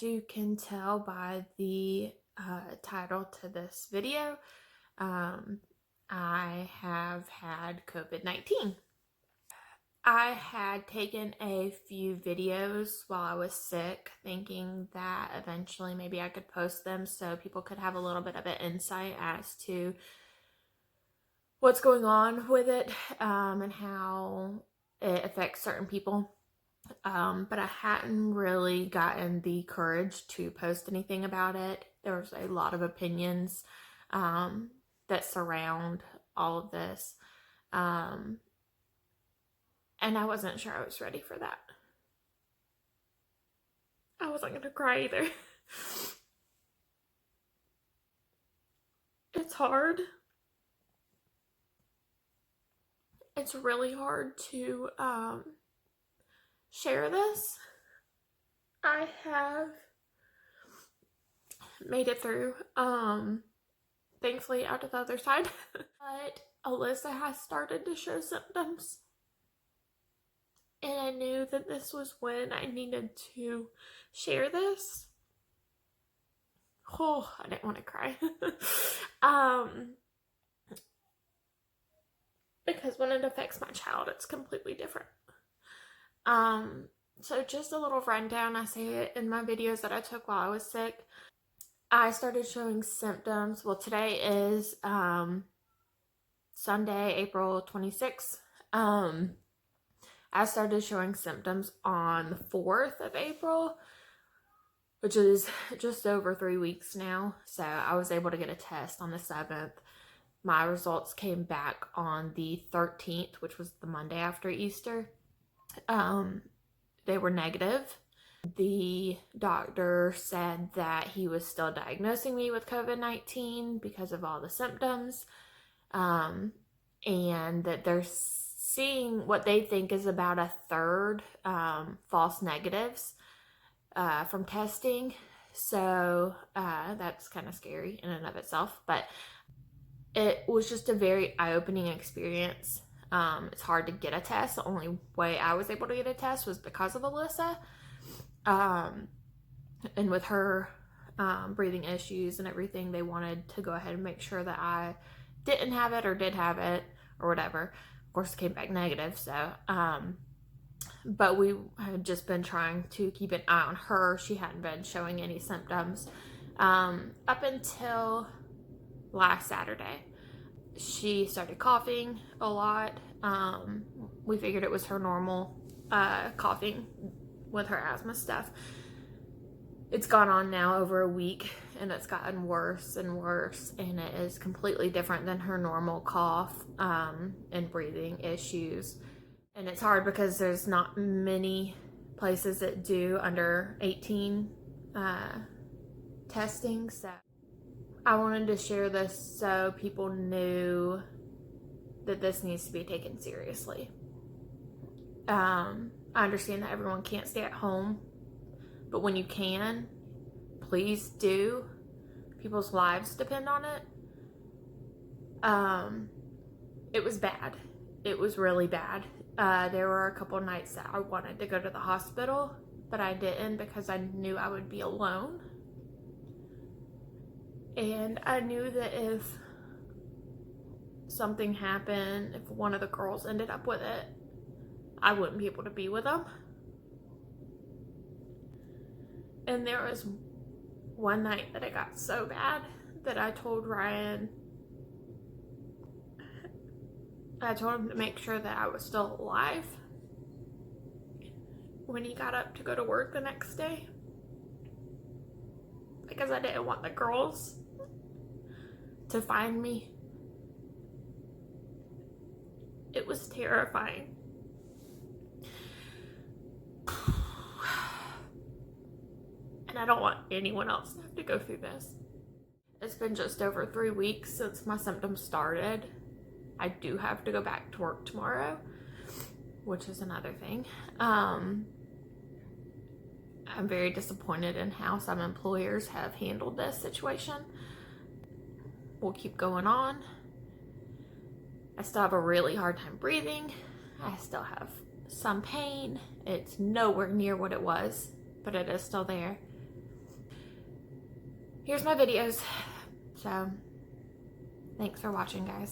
You can tell by the title to this video, I have had COVID-19. I had taken a few videos while I was sick, thinking that eventually maybe I could post them so people could have a little bit of an insight as to what's going on with it and how it affects certain people. But I hadn't really gotten the courage to post anything about it. There was a lot of opinions that surround all of this. And I wasn't sure I was ready for that. I wasn't going to cry either. It's hard. It's really hard to share this. I have made it through, thankfully out of the other side. But Alyssa has started to show symptoms. And I knew that this was when I needed to share this. Oh, I didn't want to cry. Because when it affects my child, it's completely different. So just a little rundown. I say it in my videos that I took while I was sick. I started showing symptoms. Well, today is Sunday, April 26th. I started showing symptoms on the 4th of April, which is just over 3 weeks now. So I was able to get a test on the 7th. My results came back on the 13th, which was the Monday after Easter. They were negative. The doctor said that he was still diagnosing me with COVID-19 because of all the symptoms, and that they're seeing what they think is about a third false negatives from testing. So that's kind of scary in and of itself, but it was just a very eye-opening experience. It's hard to get a test. The only way I was able to get a test was because of Alyssa. And with her breathing issues and everything, they wanted to go ahead and make sure that I didn't have it or did have it or whatever. Of course, it came back negative, so but we had just been trying to keep an eye on her. She hadn't been showing any symptoms up until last Saturday. She started coughing a lot. We figured it was her normal coughing with her asthma stuff. It's gone on now over a week, and it's gotten worse and worse, and it is completely different than her normal cough and breathing issues. And it's hard because there's not many places that do under 18 testing, so I wanted to share this so people knew that this needs to be taken seriously. I understand that everyone can't stay at home, but when you can, please do. People's lives depend on it. It was bad. It was really bad. There were a couple nights that I wanted to go to the hospital, but I didn't because I knew I would be alone. And I knew that if something happened, if one of the girls ended up with it, I wouldn't be able to be with them. And there was one night that it got so bad that I told Ryan, I told him to make sure that I was still alive when he got up to go to work the next day, because I didn't want the girls to find me. It was terrifying. And I don't want anyone else to have to go through this. It's been just over 3 weeks since my symptoms started. I do have to go back to work tomorrow, which is another thing. I'm very disappointed in how some employers have handled this situation. We'll keep going on. I still have a really hard time breathing. I still have some pain. It's nowhere near what it was, but it is still there. here's my videos. So thanks for watching, guys.